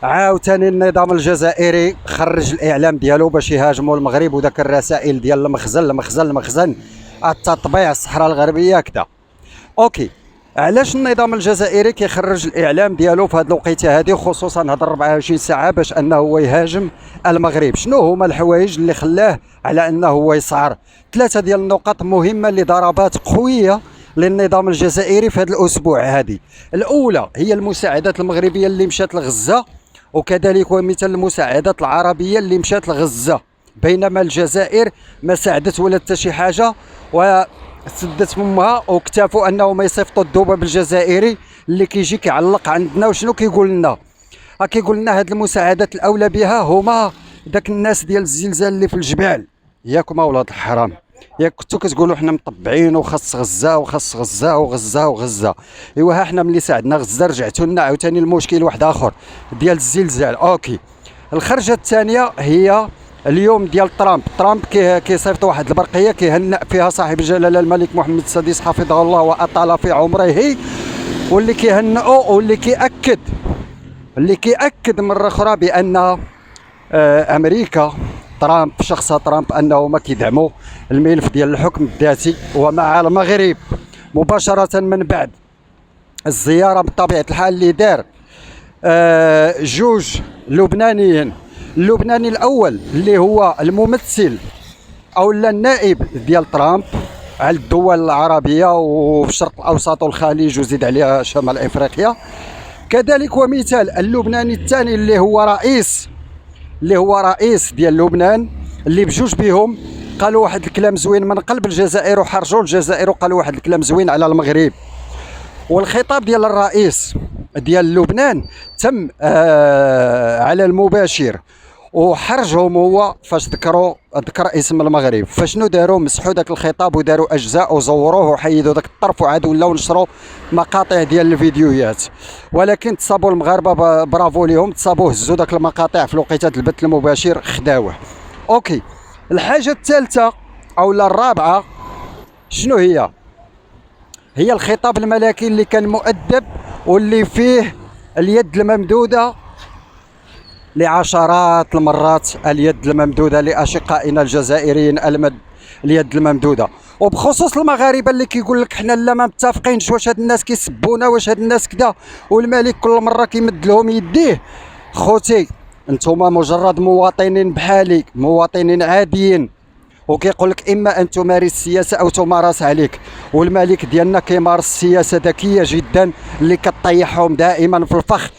عاوتاني النظام الجزائري خرج الاعلام ديالو باش يهاجموا المغرب، وداك الرسائل ديال المخزن التطبيع الصحراء الغربيه كذا. اوكي، علاش النظام الجزائري كيخرج الاعلام ديالو في هذه الوقيته هذه، خصوصا هاد 24 ساعه، باش انه هو يهاجم المغرب؟ شنو هما الحوايج اللي خلاه على انه هو يسعر؟ ثلاثه ديال النقط مهمه اللي ضربات قويه للنظام الجزائري في هذا الاسبوع هذه. الاولى هي المساعدات المغربيه اللي مشات لغزه، وكذلك ومثل المساعدات العربيه اللي مشات لغزه، بينما الجزائر ما ساعدت ولا حتى شي حاجه، وسدت فمها واكتفوا انهم يصيفطوا الذباب الجزائري اللي كيجي كيعلق عندنا. وشنو كيقول لنا؟ كيقول لنا هاد المساعدات الاولى بها هما داك الناس ديال الزلزال اللي في الجبال. ياكم اولاد الحرام، ياك كنتو كتقولوا حنا مطبعين وخاص غزه وخاص غزه وغزه وغزه. ايوا ها حنا ملي ساعدنا غزه رجعتوا لنا عاوتاني المشكل واحد اخر ديال الزلزال. اوكي، الخرجه الثانيه هي اليوم ديال ترامب كيصيفط واحد البرقيه كيهنأ فيها صاحب الجلاله الملك محمد السادس حفظه الله واطال في عمره، واللي كيهنئوا واللي كيأكد مرة أخرى بأن أمريكا ترامب شخص ترامب أنه ما كيدعموا الملف ديال الحكم الذاتي. ومع المغرب مباشرة من بعد الزيارة بطبيعة الحال اللي دار جوج لبنانيين، اللبناني الأول اللي هو الممثل أو النائب ديال ترامب على الدول العربية وفي الشرق الأوسط والخليج وزيد عليها شمال إفريقيا. كذلك ومثال اللبناني الثاني اللي هو رئيس ديال لبنان، اللي بجوج بهم قالوا واحد الكلام زوين من قلب الجزائر وحرجوا الجزائر وقالوا واحد الكلام زوين على المغرب. والخطاب ديال الرئيس ديال لبنان تم على المباشر، وحرجهم هو فاش ذكر اسم المغرب. فشنو داروا؟ مسحوا ذاك الخطاب وداروا اجزاء وزوروه وحيدوا ذاك الطرف وعاد ولاو نشروا مقاطع ديال الفيديوهات. ولكن تصابوا المغاربه برافو ليهم، تصابوا هزوا ذاك المقاطع في الوقيته البث المباشر خداوه. اوكي، الحاجه الثالثه او الرابعه شنو هي؟ هي الخطاب الملكي اللي كان مؤدب واللي فيه اليد الممدوده لعشرات المرات، اليد الممدوده لاشقائنا الجزائريين، اليد الممدوده. وبخصوص المغاربه اللي كيقول لك حنا لا ما متفقينش، واش هاد الناس كيسبونا، واش هاد الناس كذا، والملك كل مره كيمد لهم يديه. خوتي انتم مجرد مواطنين بحالي، مواطنين عاديين، وكيقول لك اما ان تمارس السياسه او تمارس عليك. والملك ديالنا كيمارس سياسه ذكيه جدا اللي كطيحهم دائما في الفخ.